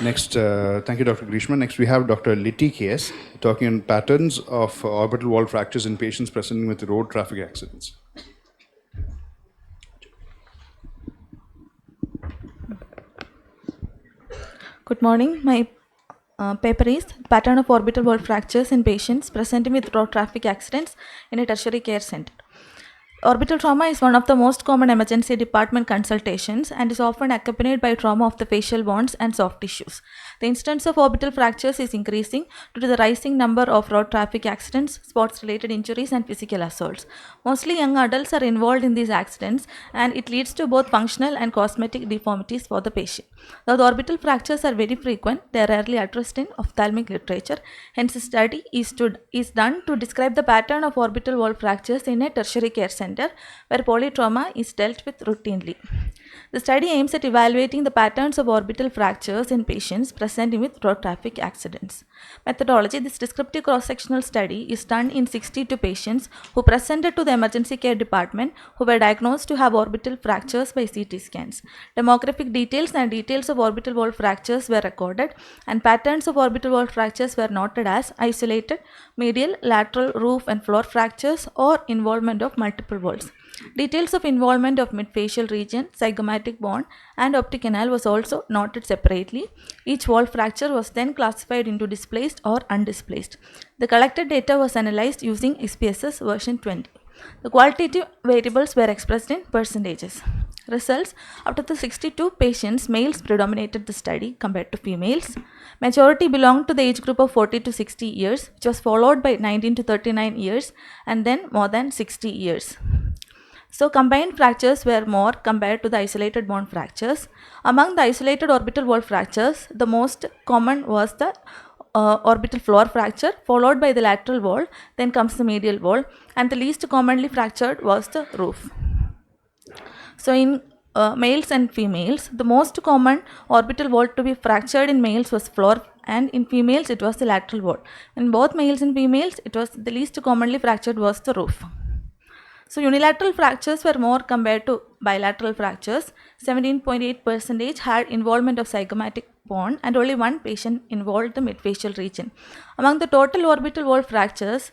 Next, thank you, Dr. Grishma. Next, we have Dr. Litty KS talking on patterns of orbital wall fractures in patients presenting with road traffic accidents. Good morning. My paper is Pattern of Orbital Wall Fractures in Patients Presenting with Road Traffic Accidents in a Tertiary Care Center. Orbital trauma is one of the most common emergency department consultations and is often accompanied by trauma of the facial bones and soft tissues. The incidence of orbital fractures is increasing due to the rising number of road traffic accidents, sports-related injuries, and physical assaults. Mostly young adults are involved in these accidents, and it leads to both functional and cosmetic deformities for the patient. Though the orbital fractures are very frequent, they are rarely addressed in ophthalmic literature. Hence, a study is done to describe the pattern of orbital wall fractures in a tertiary care center where polytrauma is dealt with routinely. The study aims at evaluating the patterns of orbital fractures in patients presenting with road traffic accidents. Methodology: this descriptive cross-sectional study is done in 62 patients who presented to the emergency care department who were diagnosed to have orbital fractures by CT scans. Demographic details and details of orbital wall fractures were recorded, and patterns of orbital wall fractures were noted as isolated, medial, lateral, roof and floor fractures or involvement of multiple walls. Details of involvement of midfacial region, zygomatic bone and optic canal was also noted separately. Each wall fracture was then classified into displaced or undisplaced. The collected data was analyzed using XPSS version 20. The qualitative variables were expressed in percentages. Results: out of the 62 patients, males predominated the study compared to females. Majority belonged to the age group of 40 to 60 years, which was followed by 19 to 39 years and then more than 60 years. So combined fractures were more compared to the isolated bone fractures. Among the isolated orbital wall fractures, the most common was the orbital floor fracture, followed by the lateral wall, then comes the medial wall, and the least commonly fractured was the roof. So in males and females, the most common orbital wall to be fractured in males was floor, and in females it was the lateral wall. In both males and females, it was the least commonly fractured was the roof. So unilateral fractures were more compared to bilateral fractures. 17.8% had involvement of zygomatic bone and only one patient involved the midfacial region. Among the total orbital wall fractures,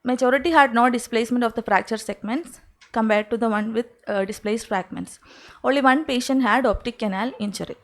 majority had no displacement of the fracture segments compared to the one with displaced fragments. Only one patient had optic canal injury.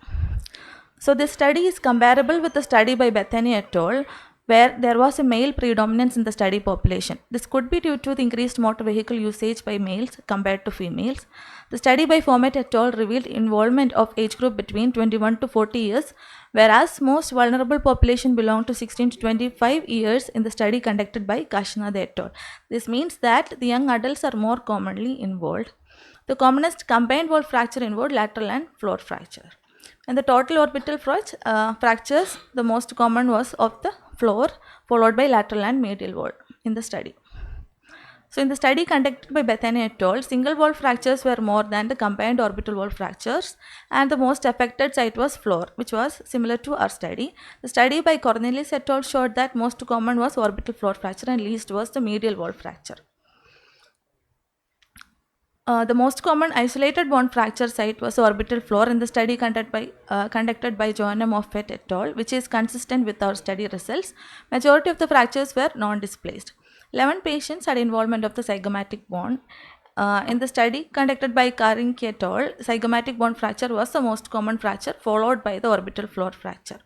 So this study is comparable with the study by Bethany et al., where there was a male predominance in the study population. This could be due to the increased motor vehicle usage by males compared to females. The study by Format et al. Revealed involvement of age group between 21 to 40 years, whereas most vulnerable population belonged to 16 to 25 years in the study conducted by Kashinada et al. This means that the young adults are more commonly involved. The commonest combined wall fracture involved lateral and floor fracture. And the total orbital fractures, the most common was of the floor, followed by lateral and medial wall in the study. So in the study conducted by Bethany et al., single wall fractures were more than the combined orbital wall fractures, and the most affected site was floor, which was similar to our study. The study by Cornelis et al. Showed that most common was orbital floor fracture and least was the medial wall fracture. The most common isolated bone fracture site was orbital floor in the study conducted by Joanna Moffett et al., which is consistent with our study results. Majority of the fractures were non-displaced. 11 patients had involvement of the zygomatic bone. In the study conducted by Karinki et al., zygomatic bone fracture was the most common fracture, followed by the orbital floor fracture.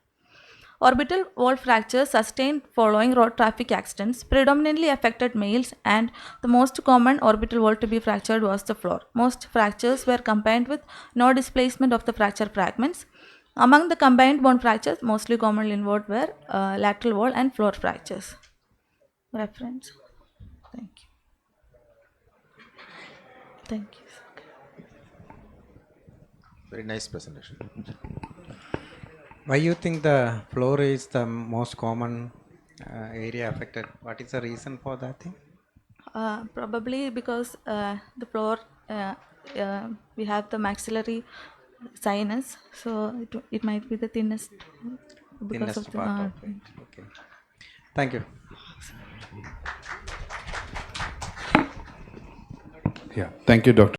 Orbital wall fractures sustained following road traffic accidents predominantly affected males, and the most common orbital wall to be fractured was the floor. Most fractures were combined with no displacement of the fracture fragments. Among the combined bone fractures, mostly commonly involved were lateral wall and floor fractures. Reference. Thank you. Thank you. Very nice presentation. Why you think the floor is the most common area affected? What is the reason for that thing? Probably because the floor, we have the maxillary sinus, so it might be the thinnest because Thinnest of the part of it. Okay. Thank you. Yeah, thank you, Dr.